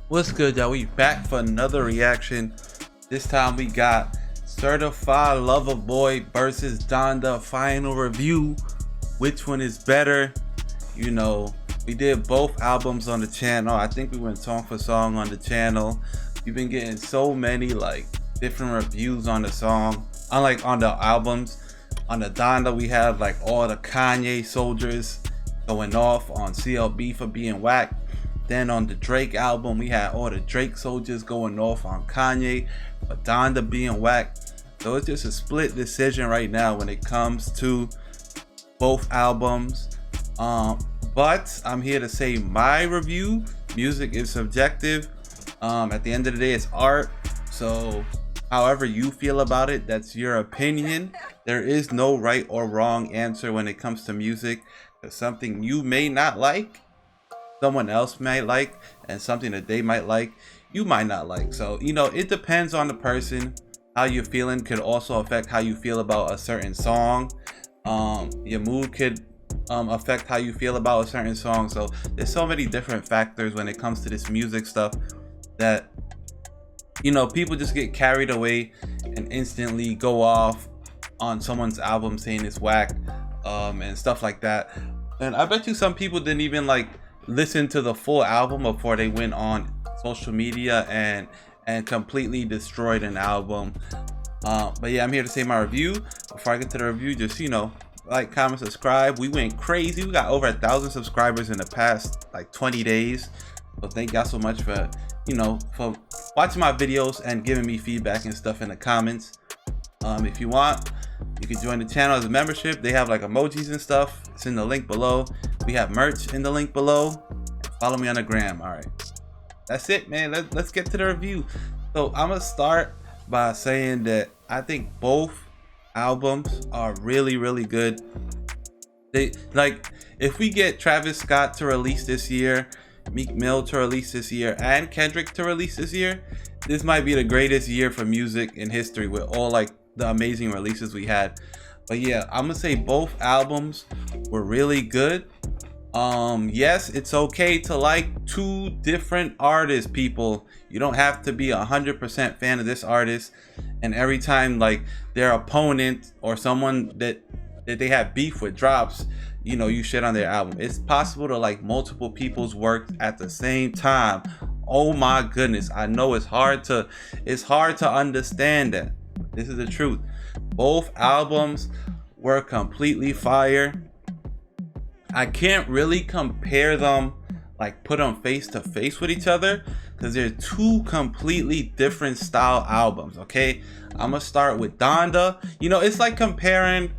What's good, y'all? We back for another reaction. This time we got Certified Lover Boy versus Donda final review. Which one is better? You know, we did both albums on the channel. I think we went song for song on the channel. We've been getting so many like different reviews on the song, unlike on the albums. On the Donda, we had like all the Kanye soldiers going off on CLB for being whack. Then on the Drake album, we had all the Drake soldiers going off on Kanye for Donda being whack. So it's just a split decision right now when it comes to both albums. But I'm here to say my review. Music is subjective. At the end of the day, it's art. So however you feel about it, that's your opinion. There is no right or wrong answer when it comes to music. There's something you may not like, someone else might like, and something that they might like, you might not like. So, you know, it depends on the person. How you're feeling could also affect how you feel about a certain song. Your mood could affect how you feel about a certain song. So there's so many different factors when it comes to this music stuff that, you know, people just get carried away and instantly go off on someone's album saying it's whack, and stuff like that. And I bet you some people didn't even like listen to the full album before they went on social media and completely destroyed an album. But yeah, I'm here to say my review. Before I get to the review, just, you know, like, comment, subscribe. We went crazy. We got over 1,000 subscribers in the past like 20 days. So thank y'all so much for, you know, for watching my videos and giving me feedback and stuff in the comments. If you want, you can join the channel as a membership. They have like emojis and stuff. It's in the link below. We have merch in the link below. Follow me on the gram. All right, that's it, man. Let's get to the review. So I'm gonna start by saying that I think both albums are really good. They, like, if we get Travis Scott to release this year, Meek Mill to release this year, and Kendrick to release this year, this might be the greatest year for music in history with all like the amazing releases we had. But yeah, I'm gonna say both albums were really good. Yes, it's okay to like two different artists, people. You don't have to be 100% fan of this artist, and every time like their opponent or someone that they have beef with drops, you know, you shit on their album. It's possible to like multiple people's work at the same time. Oh my goodness, I know it's hard to understand that. This is the truth. Both albums were completely fire. I can't really compare them, like put them face to face with each other, because they're two completely different style albums. Okay, I'm gonna start with Donda. You know, it's like comparing,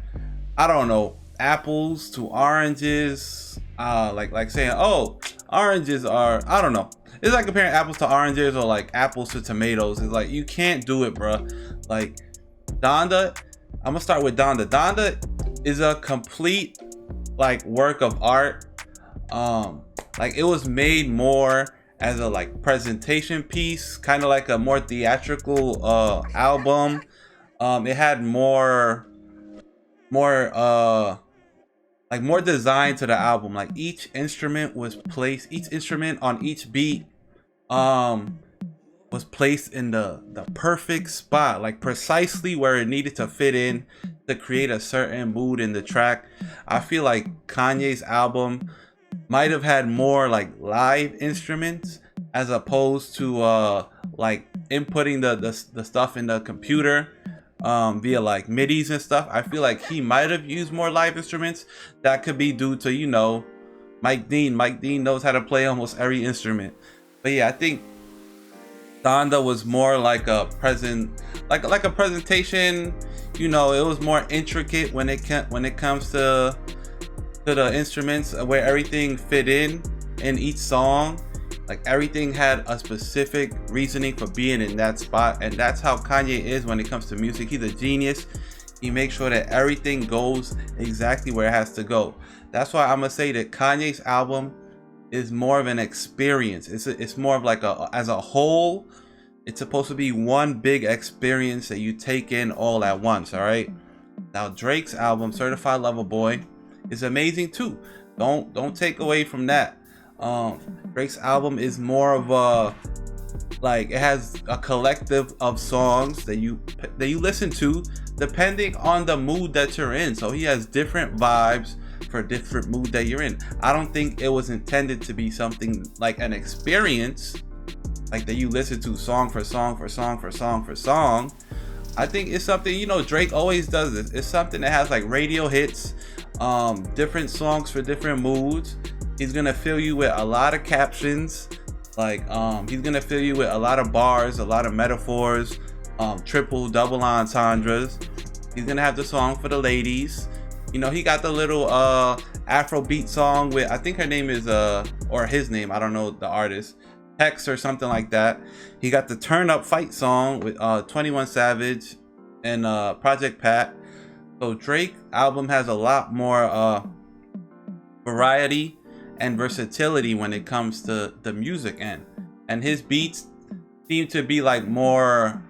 I don't know, apples to oranges. Like saying, oh, oranges are, I don't know. It's like comparing apples to oranges or like apples to tomatoes. It's like, you can't do it, bro. Like Donda, I'm gonna start with Donda. Donda is a complete like work of art. Like, it was made more as a like presentation piece, kind of like a more theatrical album. It had more design to the album. Like each instrument on each beat was placed in the perfect spot, like precisely where it needed to fit in to create a certain mood in the track. I feel like Kanye's album might have had more like live instruments as opposed to like inputting the stuff in the computer via like midis and stuff. I feel like he might have used more live instruments. That could be due to, you know, Mike Dean knows how to play almost every instrument. But yeah, I think Donda was more like a presentation. You know, it was more intricate when it comes to the instruments, where everything fit in each song. Like everything had a specific reasoning for being in that spot, and that's how Kanye is when it comes to music. He's a genius. He makes sure that everything goes exactly where it has to go. That's why I'm gonna say that Kanye's album is more of an experience. It's more of like as a whole, it's supposed to be one big experience that you take in all at once. All right. Now Drake's album, Certified Lover Boy, is amazing too. Don't take away from that. Drake's album is more of a Like, it has a collective of songs that you listen to depending on the mood that you're in. So he has different vibes for different mood that you're in. I don't think it was intended to be something like an experience, like that you listen to song for song for song for song for song. I think it's something, you know, Drake always does this. It's something that has like radio hits, different songs for different moods. He's gonna fill you with a lot of captions, like he's gonna fill you with a lot of bars, a lot of metaphors, triple, double entendres. He's gonna have the song for the ladies. You know, he got the little Afrobeat song with, I think her name is or his name, I don't know the artist, Hex or something like that. He got the Turn Up Fight song with 21 Savage and Project Pat. So Drake album has a lot more variety and versatility when it comes to the music end. And his beats seem to be like more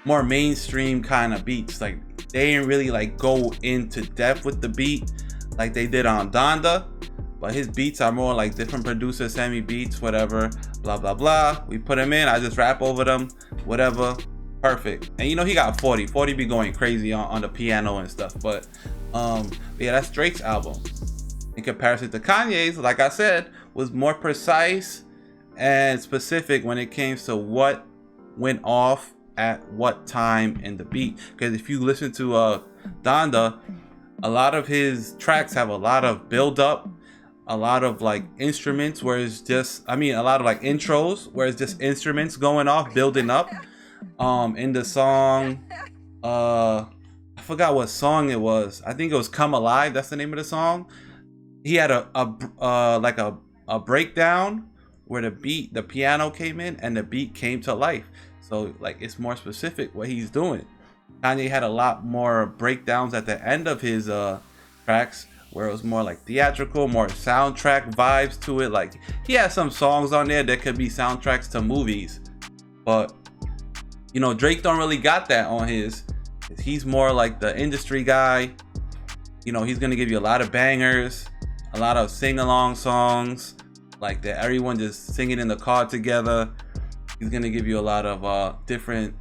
mainstream kind of beats. Like, they didn't really like go into depth with the beat like they did on Donda, but his beats are more like different producers send me beats, whatever, blah blah blah. We put them in, I just rap over them, whatever, perfect. And you know, he got 40 be going crazy on the piano and stuff. But yeah, that's Drake's album. In comparison to Kanye's, like I said, was more precise and specific when it came to what went off at what time in the beat. Because if you listen to Donda, a lot of his tracks have a lot of build up, a lot of like instruments where it's just, I mean, a lot of like intros where it's just instruments going off, building up. In the song, I forgot what song it was. I think it was Come Alive, that's the name of the song. He had a breakdown where the piano came in and the beat came to life. So like, it's more specific what he's doing. Kanye had a lot more breakdowns at the end of his tracks where it was more like theatrical, more soundtrack vibes to it. Like, he has some songs on there that could be soundtracks to movies, but you know, Drake don't really got that on his. He's more like the industry guy. You know, he's gonna give you a lot of bangers, a lot of sing-along songs, like that everyone just singing in the car together. He's gonna give you a lot of different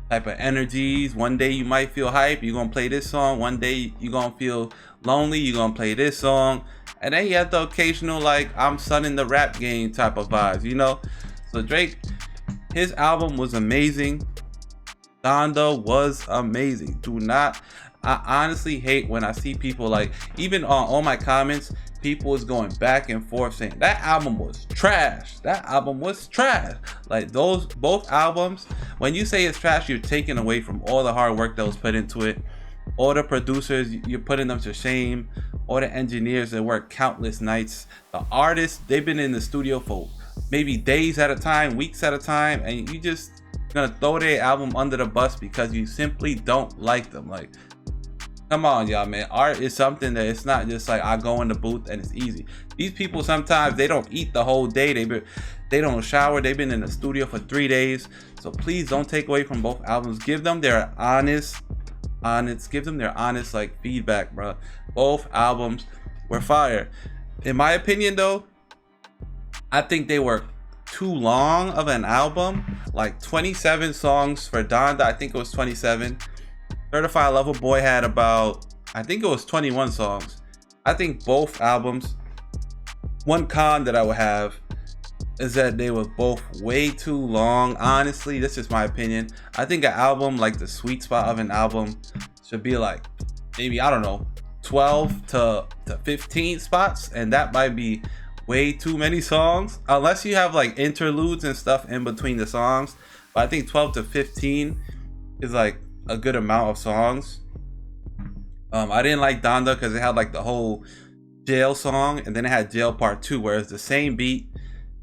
type of energies. One day you might feel hype, you're gonna play this song. One day you're gonna feel lonely, you're gonna play this song. And then he has the occasional like, I'm sunning the rap game type of vibes, you know. So Drake, his album was amazing. Donda was amazing. I honestly hate when I see people like, even on all my comments, people is going back and forth saying that album was trash. That album was trash. Like, those both albums, when you say it's trash, you're taking away from all the hard work that was put into it. All the producers, you're putting them to shame. All the engineers that work countless nights. The artists, they've been in the studio for maybe days at a time, weeks at a time, and you just gonna throw their album under the bus because you simply don't like them. Like, come on, y'all, man. Art is something that it's not just like I go in the booth and it's easy. These people, sometimes they don't eat the whole day. They don't shower. They've been in the studio for 3 days. So please don't take away from both albums. Give them their honest, give them their honest like feedback, bro. Both albums were fire. In my opinion, though, I think they were too long of an album. Like 27 songs for Donda. I think it was 27. Certified Lover Boy had about, I think it was 21 songs. I think both albums, one con that I would have is that they were both way too long. Honestly, this is my opinion. I think an album, like the sweet spot of an album, should be like maybe, I don't know, 12 to 15 spots, and that might be way too many songs unless you have like interludes and stuff in between the songs. But I think 12 to 15 is like a good amount of songs. I didn't like Donda because it had like the whole jail song, and then it had Jail Part 2 where it's the same beat,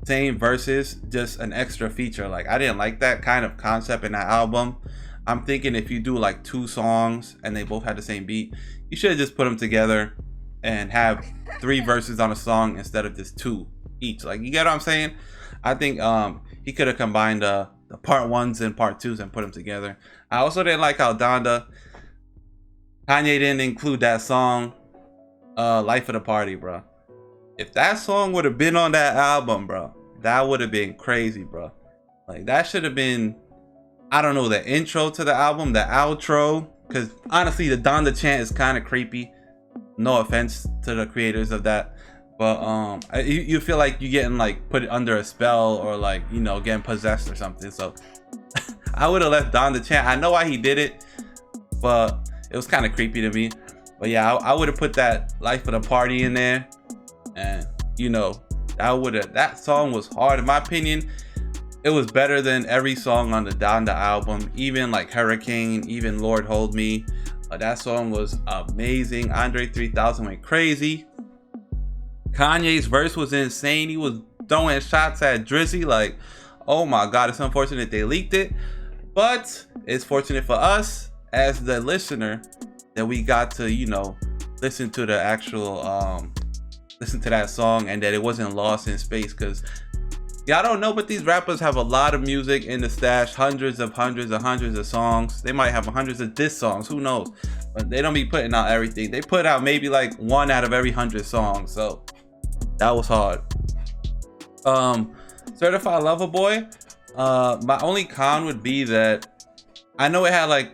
same verses, just an extra feature. Like, I didn't like that kind of concept in that album. I'm thinking if you do like 2 songs and they both had the same beat, you should have just put them together and have 3 verses on a song instead of just 2 each. Like, you get what I'm saying? I think he could have combined the part 1s and part 2s and put them together. I also didn't like how Donda, Kanye didn't include that song, Life of the Party, bro. If that song would have been on that album, bro, that would have been crazy, bro. Like that should have been, I don't know, the intro to the album, the outro. Because honestly, the Donda chant is kind of creepy. No offense to the creators of that, but you feel like you're getting like put under a spell or like, you know, getting possessed or something. So I would have left Donda chant. I know why he did it, but it was kind of creepy to me. But yeah, I would have put that Life of the Party in there, and you know, that song was hard in my opinion. It was better than every song on the Donda album, even like Hurricane, even Lord Hold Me. That song was amazing. Andre 3000 went crazy. Kanye's verse was insane. He was throwing shots at Drizzy. Like, oh my God, it's unfortunate they leaked it. But it's fortunate for us as the listener that we got to, you know, listen to the actual, listen to that song, and that it wasn't lost in space. Because y'all don't know, but these rappers have a lot of music in the stash, hundreds of songs. They might have hundreds of diss songs, who knows? But they don't be putting out everything. They put out maybe like 1 out of every 100 songs. So that was hard. Certified Lover Boy. My only con would be that I know it had like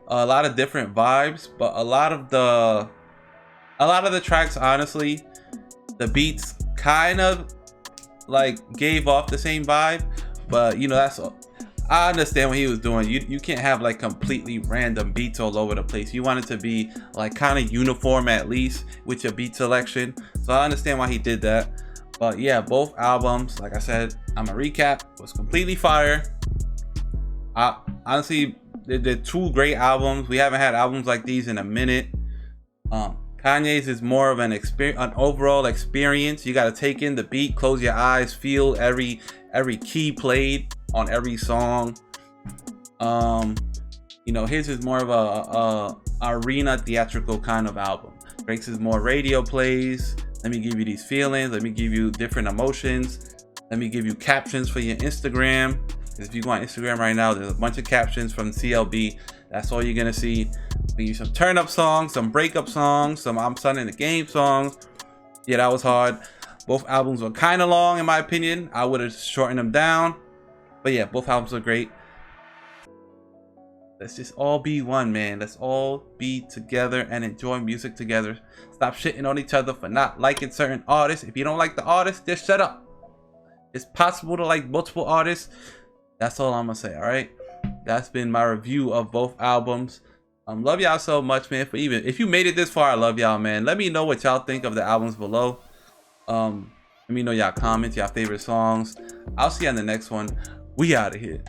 a lot of different vibes, but a lot of the tracks, honestly, the beats kind of like gave off the same vibe. But you know, that's all. I understand what he was doing. You can't have like completely random beats all over the place. You want it to be like kind of uniform at least with your beat selection. So I understand why he did that. But yeah, both albums, like I said, I'm a recap, was completely fire. Honestly, they're 2 great albums. We haven't had albums like these in a minute. Kanye's is more of an overall experience. You got to take in the beat, close your eyes, feel every key played on every song. You know, his is more of a arena theatrical kind of album. Drake's is more radio plays. Let me give you these feelings. Let me give you different emotions. Let me give you captions for your Instagram. If you go on Instagram right now, there's a bunch of captions from CLB. That's all you're gonna see. Give you some turn up songs, some breakup songs, some I'm Son in the Game songs. Yeah, that was hard. Both albums were kind of long in my opinion. I would have shortened them down. But yeah, both albums are great. Let's just all be one, man. Let's all be together and enjoy music together. Stop shitting on each other for not liking certain artists. If you don't like the artist, just shut up. It's possible to like multiple artists. That's all I'm gonna say, all right? That's been my review of both albums. Love y'all so much, man. For even if you made it this far, I love y'all, man. Let me know what y'all think of the albums below. Let me know y'all comments, y'all favorite songs. I'll see you on the next one. We out of here.